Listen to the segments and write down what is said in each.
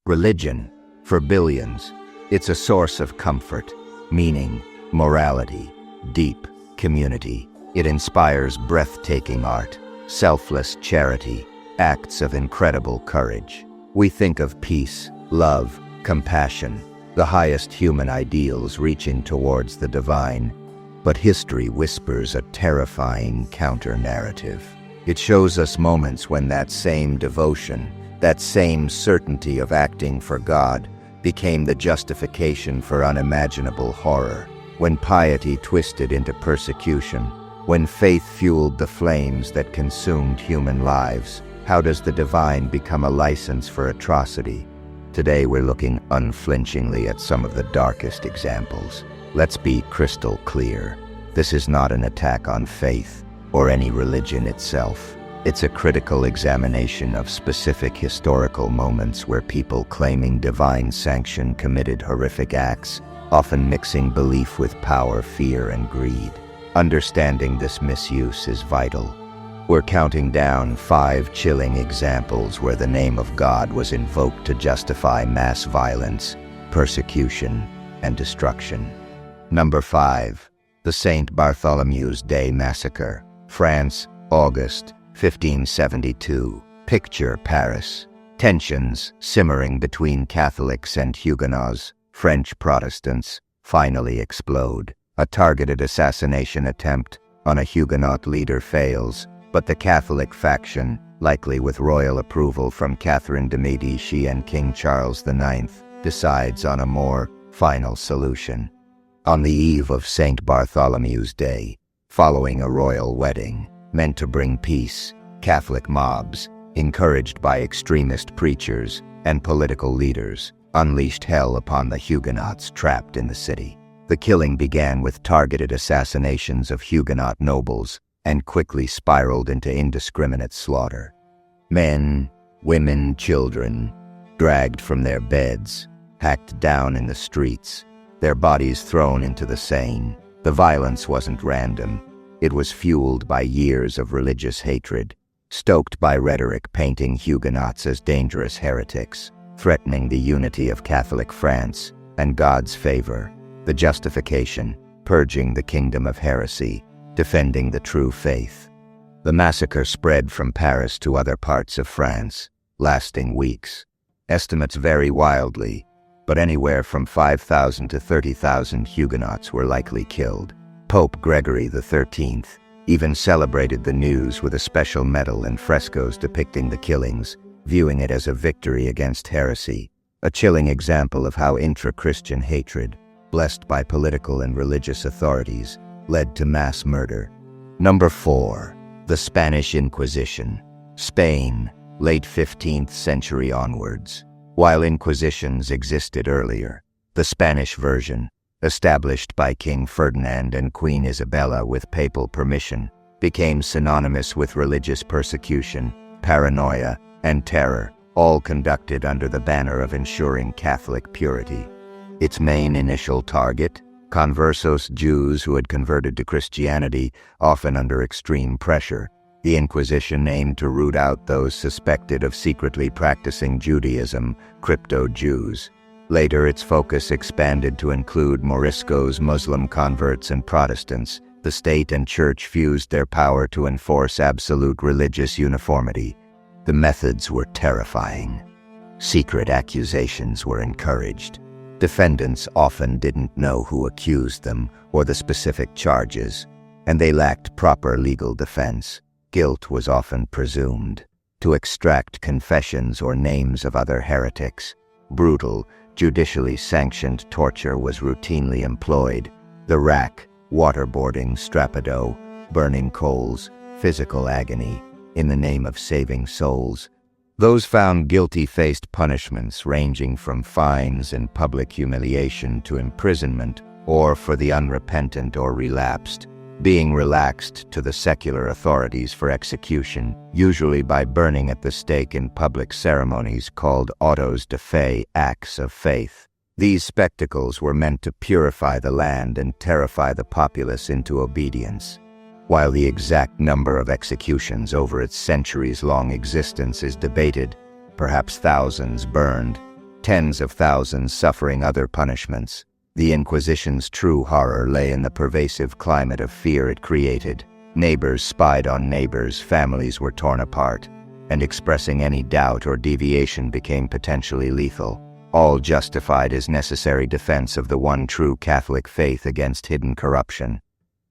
Religion, for billions, it's a source of comfort, meaning, morality, deep community. It inspires breathtaking art, selfless charity, acts of incredible courage. We think of peace, love, compassion, the highest human ideals reaching towards the divine. But history whispers a terrifying counter-narrative. It shows us moments when that same devotion, that same certainty of acting for God, became the justification for unimaginable horror. When piety twisted into persecution, when faith fueled the flames that consumed human lives, how does the divine become a license for atrocity? Today we're looking unflinchingly at some of the darkest examples. Let's be crystal clear. This is not an attack on faith or any religion itself. It's a critical examination of specific historical moments where people claiming divine sanction committed horrific acts, often mixing belief with power, fear, and greed. Understanding this misuse is vital. We're counting down 5 chilling examples where the name of God was invoked to justify mass violence, persecution, and destruction. Number 5. The St. Bartholomew's Day Massacre, France, August 1572. Picture Paris. Tensions simmering between Catholics and Huguenots, French Protestants, finally explode. A targeted assassination attempt on a Huguenot leader fails, but the Catholic faction, likely with royal approval from Catherine de' Medici and King Charles IX, decides on a more final solution. On the eve of St. Bartholomew's Day, following a royal wedding meant to bring peace, Catholic mobs, encouraged by extremist preachers and political leaders, unleashed hell upon the Huguenots trapped in the city. The killing began with targeted assassinations of Huguenot nobles and quickly spiraled into indiscriminate slaughter. Men, women, children, dragged from their beds, hacked down in the streets, their bodies thrown into the Seine. The violence wasn't random. It was fueled by years of religious hatred, stoked by rhetoric painting Huguenots as dangerous heretics, threatening the unity of Catholic France and God's favor. The justification, purging the kingdom of heresy, defending the true faith. The massacre spread from Paris to other parts of France, lasting weeks. Estimates vary wildly, but anywhere from 5,000 to 30,000 Huguenots were likely killed. Pope Gregory XIII even celebrated the news with a special medal and frescoes depicting the killings, viewing it as a victory against heresy, a chilling example of how intra-Christian hatred, blessed by political and religious authorities, led to mass murder. Number 4. The Spanish Inquisition. Spain, late 15th century onwards. While inquisitions existed earlier, the Spanish version, established by King Ferdinand and Queen Isabella with papal permission, became synonymous with religious persecution, paranoia, and terror, all conducted under the banner of ensuring Catholic purity. Its main initial target, conversos Jews who had converted to Christianity, often under extreme pressure. The Inquisition aimed to root out those suspected of secretly practicing Judaism, crypto-Jews. Later, its focus expanded to include Moriscos, Muslim converts, and Protestants. The state and church fused their power to enforce absolute religious uniformity. The methods were terrifying. Secret accusations were encouraged. Defendants often didn't know who accused them or the specific charges, and they lacked proper legal defense. Guilt was often presumed. To extract confessions or names of other heretics, brutal, judicially sanctioned torture was routinely employed. The rack, waterboarding, strappado, burning coals, physical agony, in the name of saving souls. Those found guilty faced punishments ranging from fines and public humiliation to imprisonment, or for the unrepentant or relapsed, being relaxed to the secular authorities for execution, usually by burning at the stake in public ceremonies called autos de fe, acts of faith. These spectacles were meant to purify the land and terrify the populace into obedience. While the exact number of executions over its centuries-long existence is debated, perhaps thousands burned, tens of thousands suffering other punishments. The Inquisition's true horror lay in the pervasive climate of fear it created. Neighbors spied on neighbors, families were torn apart, and expressing any doubt or deviation became potentially lethal, all justified as necessary defense of the one true Catholic faith against hidden corruption.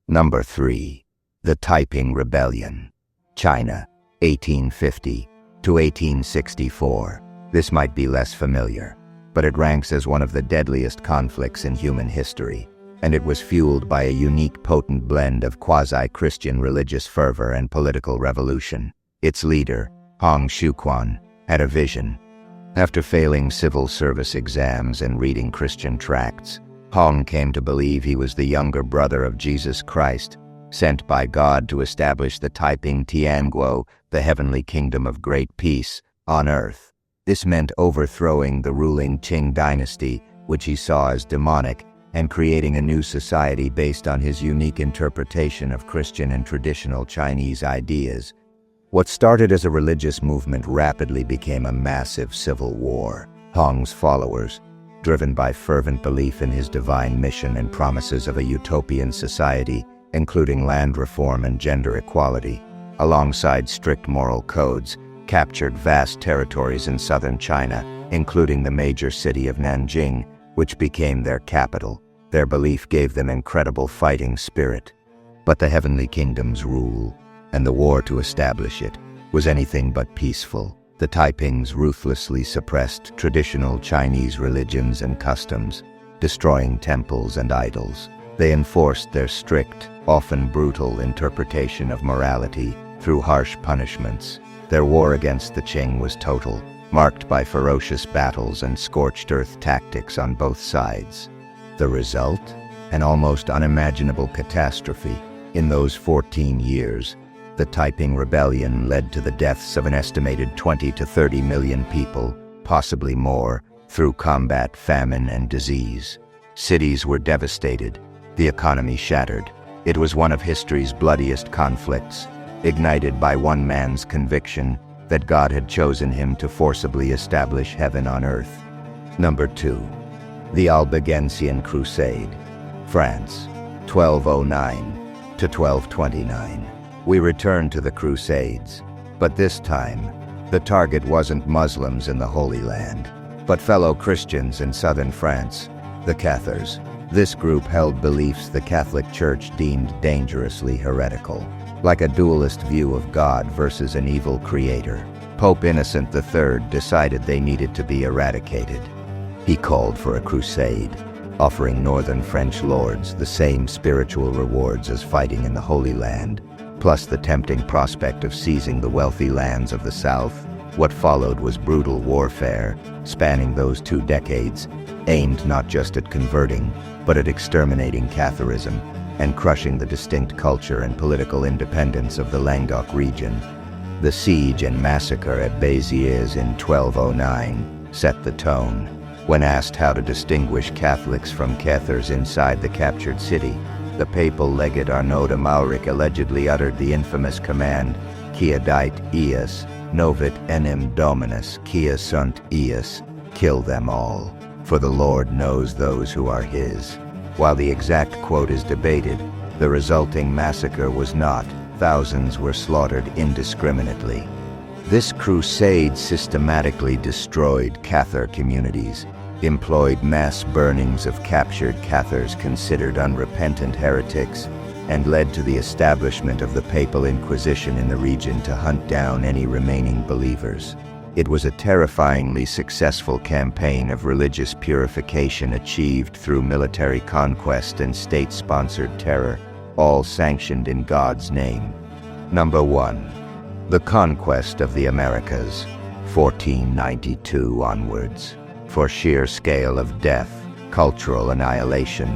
Number 3. The Taiping Rebellion. China, 1850 to 1864. This might be less familiar, but it ranks as one of the deadliest conflicts in human history, and it was fueled by a unique, potent blend of quasi-Christian religious fervor and political revolution. Its leader, Hong Xiuquan, had a vision. After failing civil service exams and reading Christian tracts, Hong came to believe he was the younger brother of Jesus Christ, sent by God to establish the Taiping Tianguo, the heavenly kingdom of great peace, on earth. This meant overthrowing the ruling Qing dynasty, which he saw as demonic, and creating a new society based on his unique interpretation of Christian and traditional Chinese ideas. What started as a religious movement rapidly became a massive civil war. Hong's followers, driven by fervent belief in his divine mission and promises of a utopian society, including land reform and gender equality, alongside strict moral codes, captured vast territories in southern China, including the major city of Nanjing, which became their capital. Their belief gave them incredible fighting spirit. But the heavenly kingdom's rule, and the war to establish it, was anything but peaceful. The Taipings ruthlessly suppressed traditional Chinese religions and customs, destroying temples and idols. They enforced their strict, often brutal interpretation of morality through harsh punishments. Their war against the Qing was total, marked by ferocious battles and scorched earth tactics on both sides. The result? An almost unimaginable catastrophe. In those 14 years, the Taiping Rebellion led to the deaths of an estimated 20 to 30 million people, possibly more, through combat, famine, and disease. Cities were devastated, the economy shattered. It was one of history's bloodiest conflicts, ignited by one man's conviction that God had chosen him to forcibly establish heaven on earth. Number 2. The Albagansian Crusade. France, 1209 to 1229. We return to the Crusades, but this time, the target wasn't Muslims in the Holy Land, but fellow Christians in southern France, the Cathars. This group held beliefs the Catholic Church deemed dangerously heretical, like a dualist view of God versus an evil creator. Pope Innocent III decided they needed to be eradicated. He called for a crusade, offering northern French lords the same spiritual rewards as fighting in the Holy Land, plus the tempting prospect of seizing the wealthy lands of the south. What followed was brutal warfare, spanning those 2 decades, aimed not just at converting, but at exterminating Catharism and crushing the distinct culture and political independence of the Languedoc region. The siege and massacre at Béziers in 1209 set the tone. When asked how to distinguish Catholics from Cathars inside the captured city, the papal legate Arnaud de Mauric allegedly uttered the infamous command, "Quia dait ius, novit enim dominus, quia sunt ius," kill them all, for the Lord knows those who are his. While the exact quote is debated, the resulting massacre was not. Thousands were slaughtered indiscriminately. This crusade systematically destroyed Cathar communities, employed mass burnings of captured Cathars considered unrepentant heretics, and led to the establishment of the Papal Inquisition in the region to hunt down any remaining believers. It was a terrifyingly successful campaign of religious purification achieved through military conquest and state-sponsored terror, all sanctioned in God's name. Number 1. The Conquest of the Americas, 1492 onwards. For sheer scale of death, cultural annihilation,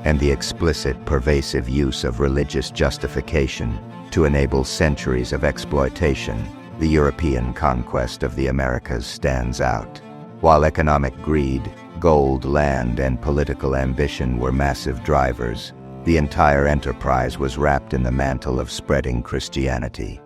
and the explicit, pervasive use of religious justification to enable centuries of exploitation, the European conquest of the Americas stands out. While economic greed, gold, land, and political ambition were massive drivers, the entire enterprise was wrapped in the mantle of spreading Christianity.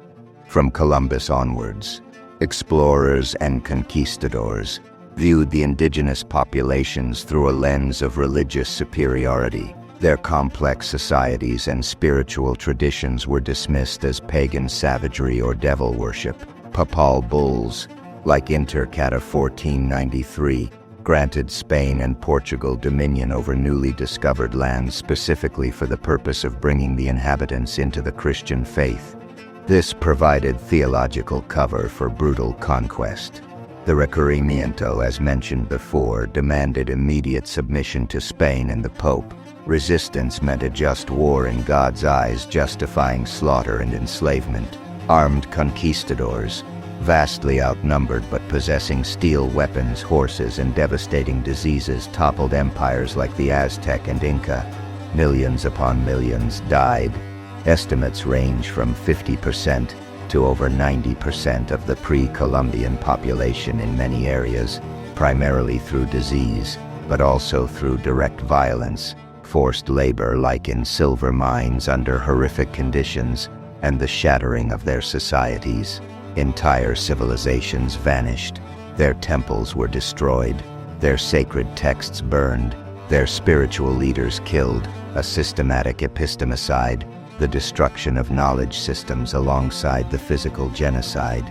From Columbus onwards, explorers and conquistadors viewed the indigenous populations through a lens of religious superiority. Their complex societies and spiritual traditions were dismissed as pagan savagery or devil worship. Papal bulls, like Inter Cata 1493, granted Spain and Portugal dominion over newly discovered lands specifically for the purpose of bringing the inhabitants into the Christian faith. This provided theological cover for brutal conquest. The Requerimiento, as mentioned before, demanded immediate submission to Spain and the Pope. Resistance meant a just war in God's eyes, justifying slaughter and enslavement. Armed conquistadors, vastly outnumbered but possessing steel weapons, horses, and devastating diseases, toppled empires like the Aztec and Inca. Millions upon millions died. Estimates range from 50% to over 90% of the pre-Columbian population in many areas, primarily through disease, but also through direct violence, forced labor like in silver mines under horrific conditions, and the shattering of their societies. Entire civilizations vanished. Their temples were destroyed, their sacred texts burned, their spiritual leaders killed, a systematic epistemicide, the destruction of knowledge systems alongside the physical genocide.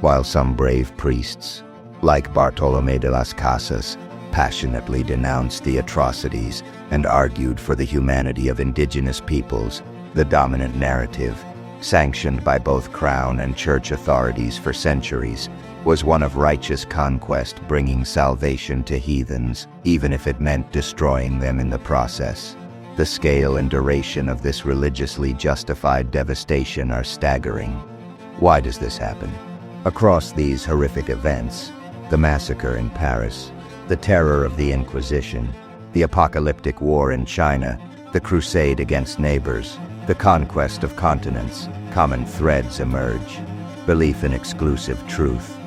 While some brave priests, like Bartolomé de las Casas, passionately denounced the atrocities and argued for the humanity of indigenous peoples, the dominant narrative, sanctioned by both crown and church authorities for centuries, was one of righteous conquest, bringing salvation to heathens, even if it meant destroying them in the process. The scale and duration of this religiously justified devastation are staggering. Why does this happen? Across these horrific events, the massacre in Paris, the terror of the Inquisition, the apocalyptic war in China, the crusade against neighbors, the conquest of continents, common threads emerge. Belief in exclusive truth.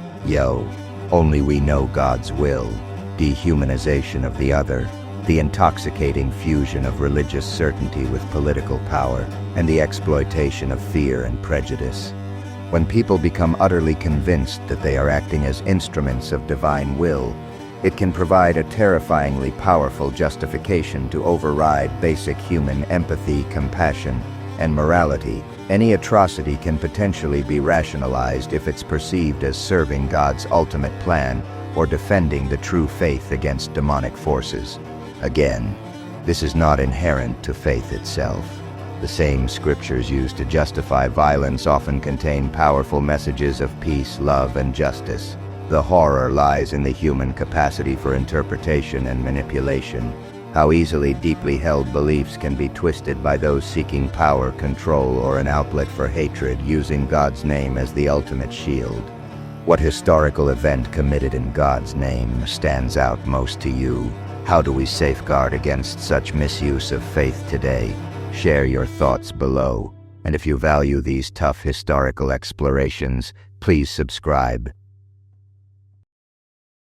Only we know God's will. Dehumanization of the other. The intoxicating fusion of religious certainty with political power, and the exploitation of fear and prejudice. When people become utterly convinced that they are acting as instruments of divine will, it can provide a terrifyingly powerful justification to override basic human empathy, compassion, and morality. Any atrocity can potentially be rationalized if it's perceived as serving God's ultimate plan or defending the true faith against demonic forces. Again, this is not inherent to faith itself. The same scriptures used to justify violence often contain powerful messages of peace, love, and justice. The horror lies in the human capacity for interpretation and manipulation. How easily deeply held beliefs can be twisted by those seeking power, control, or an outlet for hatred, using God's name as the ultimate shield. What historical event committed in God's name stands out most to you? How do we safeguard against such misuse of faith today? Share your thoughts below. And if you value these tough historical explorations, please subscribe.